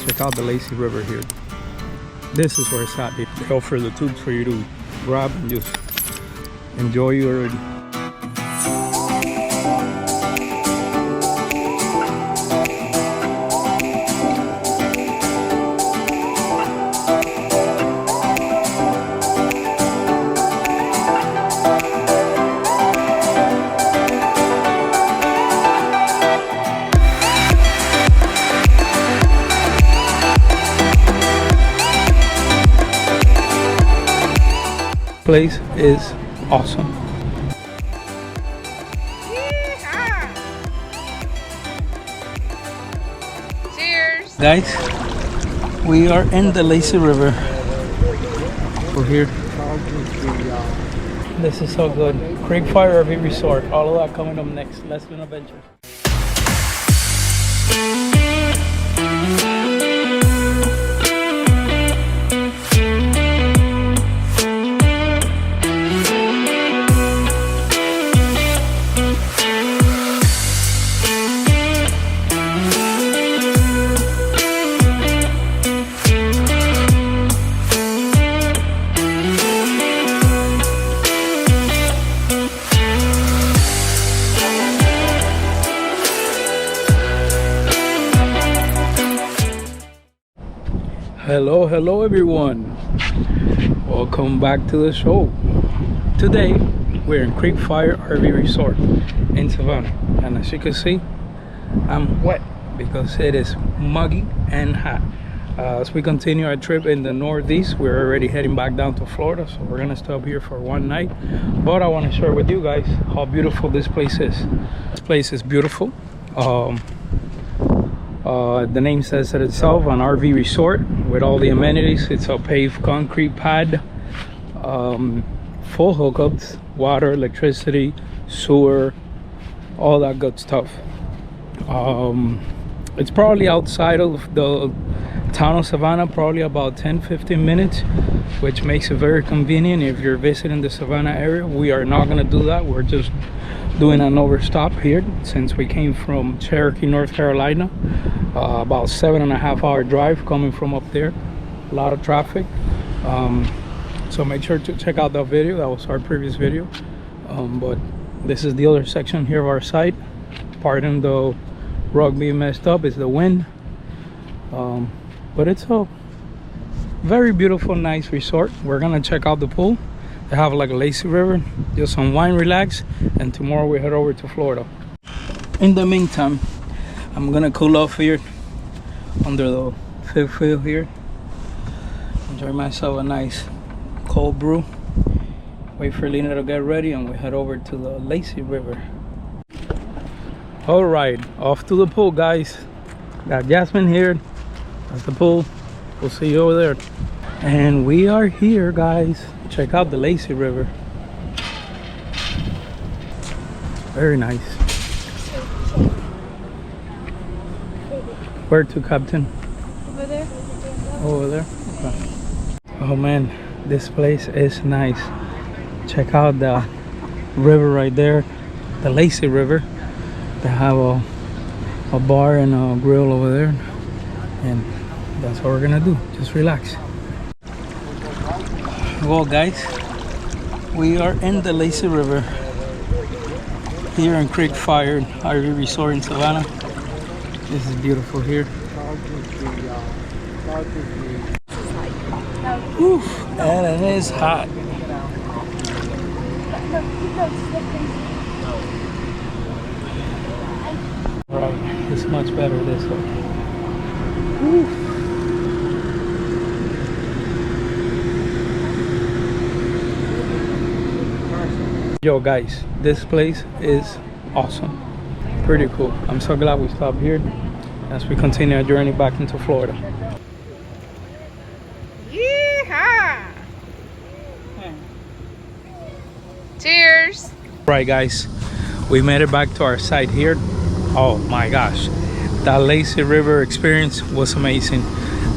Check out the lazy river here. This is where it's at. They offer the tubes for you to grab and just enjoy your place is awesome. Cheers! Guys, we are in the lazy river. We're here. This is so good. CreekFire RV Resort. All of that coming up next. Let's do an adventure. Hello everyone, welcome back to the show. Today we're in CreekFire RV Resort in Savannah, and as you can see, I'm wet because it is muggy and hot. As we continue our trip in the northeast, we're already heading back down to Florida, so we're gonna stop here for one night. But I want to share with you guys how beautiful this place is. This place is beautiful. The name says it itself, an RV resort with all the amenities. It's a paved concrete pad, full hookups, water, electricity, sewer, all that good stuff. It's probably outside of the town of Savannah, probably about 10-15 minutes, which makes it very convenient if you're visiting the Savannah area. We are not going to do that. We're just doing an overstop here since we came from Cherokee, North Carolina. About 7.5 hour drive coming from up there. A lot of traffic. So make sure to check out that video. That was our previous video. But this is the other section here of our site. Pardon the rug being messed up, it's the wind. But it's a very beautiful, nice resort. We're gonna check out the pool. They have like a lazy river, just unwind, relax, and tomorrow we head over to Florida. In the meantime, I'm gonna cool off here under the fifth wheel here. Enjoy myself a nice cold brew. Wait for Lena to get ready and we head over to the lazy river. All right, off to the pool, guys. Got Jasmine here. That's the pool. We'll see you over there. And we are here, guys. Check out the lazy river. Very nice. Where to, Captain? Over there. Over there? Okay. Oh man, this place is nice. Check out the river right there, the lazy river. They have a bar and a grill over there, and that's what we're gonna do, just relax. Well guys, we are in the lazy river here in CreekFire RV Resort in Savannah. This is beautiful here. Whew, and it is hot. Right, it's much better this way. Whew. Yo guys, this place is awesome. Pretty cool. I'm so glad we stopped here as we continue our journey back into Florida. Yeehaw! Cheers! Right guys, we made it back to our site here. Oh my gosh, that lazy river experience was amazing.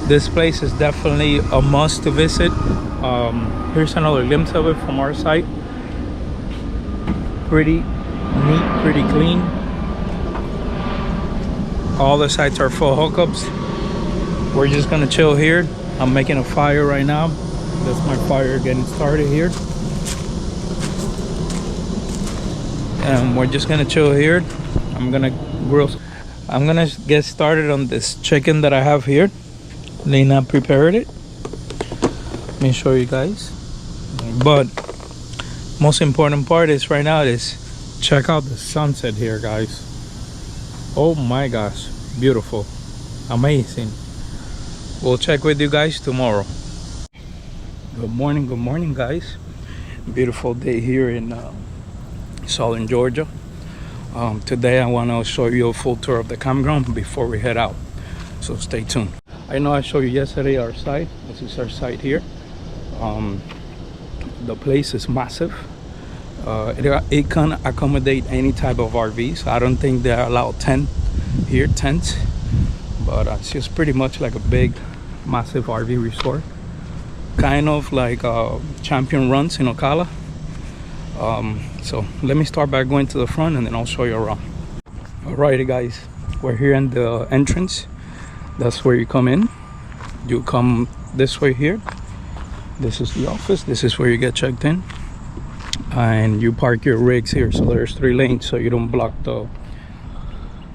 This place is definitely a must to visit. Here's another glimpse of it from our site. Pretty neat, pretty clean. All the sites are full hookups. we're just gonna chill here. I'm making a fire right now. That's my fire getting started here. And we're just gonna chill here. I'm gonna get started on this chicken that I have here. Lena prepared it. Let me show you guys. But most important part is right now is check out the sunset here, guys. Oh my gosh, beautiful, amazing. We'll check with you guys tomorrow. Good morning guys. Beautiful day here in southern Georgia. Today I want to show you a full tour of the campground before we head out, so stay tuned. I know I showed you yesterday our site. This is our site here. The place is massive. It can accommodate any type of RVs. I don't think they allow tents, but it's just pretty much like a big massive RV resort, kind of like Champion runs in Ocala. So let me start by going to the front and then I'll show you around. Alrighty guys, we're here in the entrance. That's where you come in. You come this way here. This is the office. This is where you get checked in, and you park your rigs here. So there's 3 lanes, so you don't block the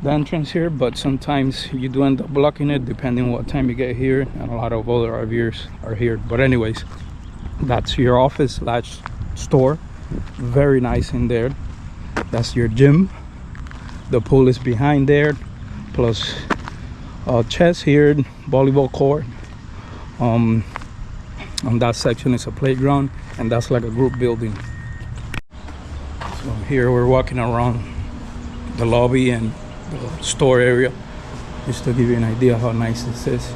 entrance here, but sometimes you do end up blocking it depending on what time you get here, and a lot of other RVers are here. But anyways, that's your office / store. Very nice in there. That's your gym. The pool is behind there, plus chess here, volleyball court. On that section is a playground, and that's like a group building. So here we're walking around the lobby and the store area, just to give you an idea how nice this is.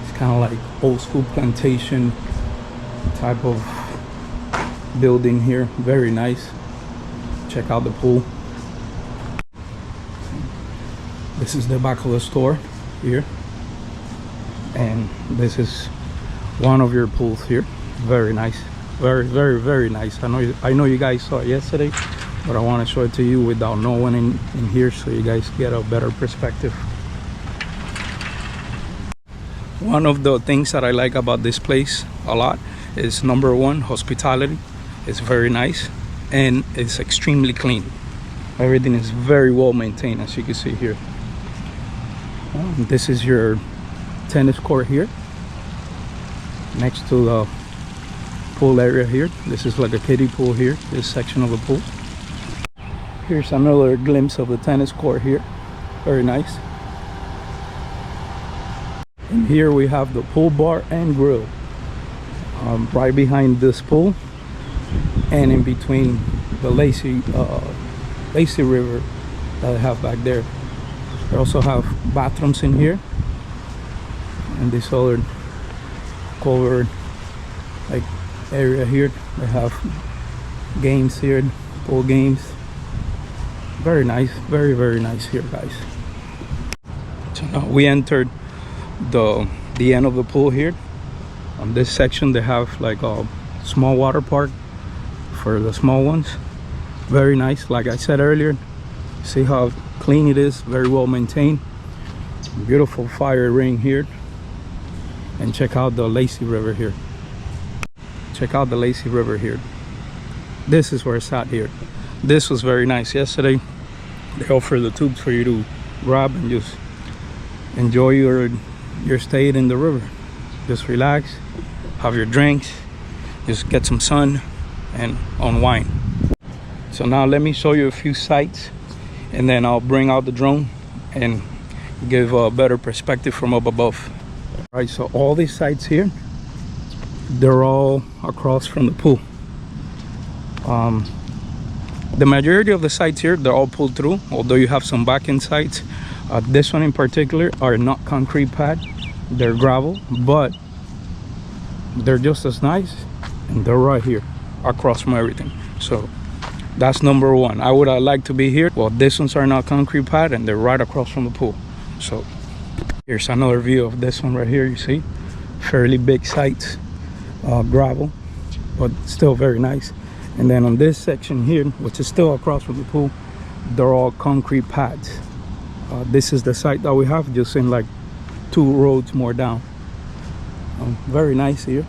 It's kind of like old school plantation type of building here. Very nice. Check out the pool. This is the back of the store here, and this is one of your pools here. Very nice, very nice. I know you guys saw it yesterday, but I want to show it to you without no one in here, so you guys get a better perspective. One of the things that I like about this place a lot is, number one, hospitality. It's very nice and it's extremely clean. Everything is very well maintained, as you can see here. This is your tennis court here next to the pool area here. This is like a kiddie pool here, this section of the pool. Here's another glimpse of the tennis court here. Very nice. And here we have the pool bar and grill right behind this pool, and in between the lazy river that I have back there. They also have bathrooms in here, and this other covered like area here. They have games here, pool games. Very nice, very nice here, guys. So now we entered the end of the pool here. On this section they have like a small water park for the small ones. Very nice. Like I said earlier, see how clean it is, very well maintained. Beautiful fire ring here. And check out the lazy river here. Check out the lazy river here. This is where it's at here. This was very nice yesterday. They offer the tubes for you to grab and just enjoy your stay in the river. Just relax, have your drinks, just get some sun and unwind. So now let me show you a few sites, and then I'll bring out the drone and give a better perspective from up above. All right, so all these sites here, they're all across from the pool. The majority of the sites here, they're all pulled through, although you have some back-end sites. This one in particular are not concrete pad, they're gravel, but they're just as nice, and they're right here across from everything. So that's number one. I would like to be here. Well, these ones are not concrete pad and they're right across from the pool. So here's another view of this one right here. You see, fairly big sites, gravel, but still very nice. And then on this section here, which is still across from the pool, they're all concrete pads. This is the site that we have, just in like 2 roads more down. Very nice here.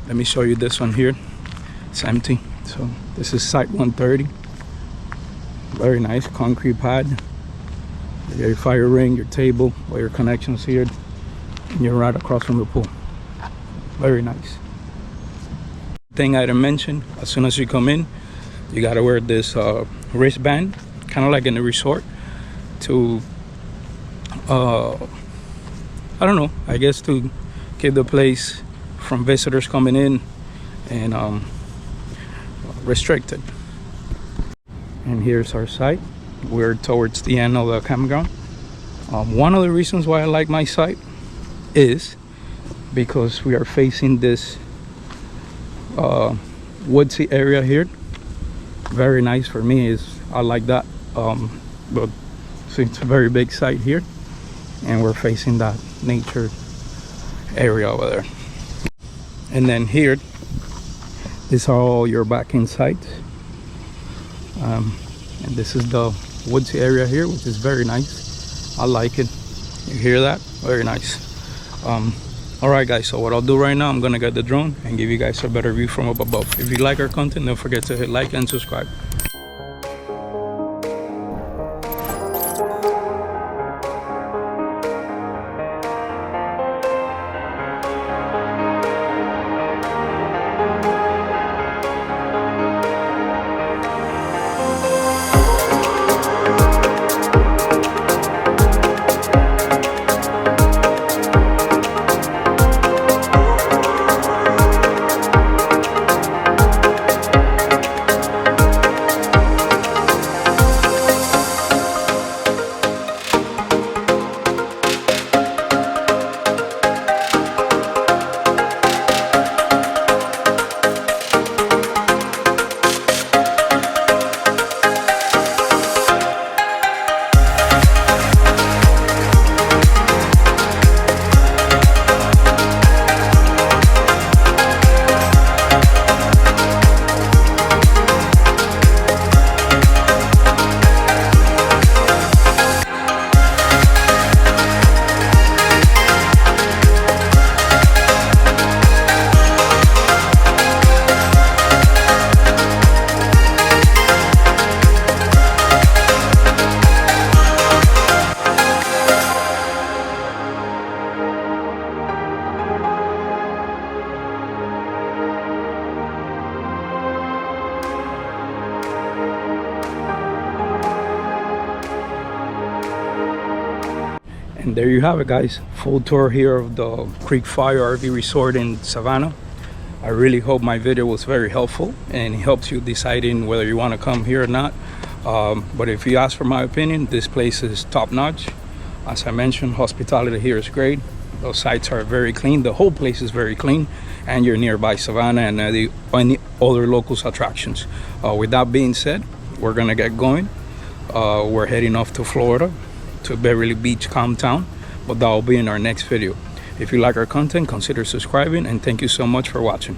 Let me show you this one here. It's empty. So this is site 130. Very nice concrete pad. You got your fire ring, your table, all your connections here, and you're right across from the pool. Very nice. Thing I didn't mention, as soon as you come in, you gotta wear this wristband, kind of like in a resort, to I don't know, I guess to keep the place from visitors coming in and restricted. And here's our site. We're towards the end of the campground. One of the reasons why I like my site is because we are facing this woodsy area here. Very nice for me. I like that. But so it's a very big site here, and we're facing that nature area over there. And then here, these are all your back-end sites. And this is the woodsy area here, which is very nice. I like it. You hear that? Very nice. All right, guys, so what I'll do right now, I'm gonna get the drone and give you guys a better view from up above. If you like our content, don't forget to hit like and subscribe. And there you have it, guys. Full tour here of the CreekFire RV Resort in Savannah. I really hope my video was very helpful and helps you deciding whether you want to come here or not. But if you ask for my opinion, this place is top-notch. As I mentioned, hospitality here is great. Those sites are very clean. The whole place is very clean, and you're nearby Savannah and any other locals attractions. With that being said, we're gonna get going. We're heading off to Florida, to Beverly Beach, Campground, but that will be in our next video. If you like our content, consider subscribing, and thank you so much for watching.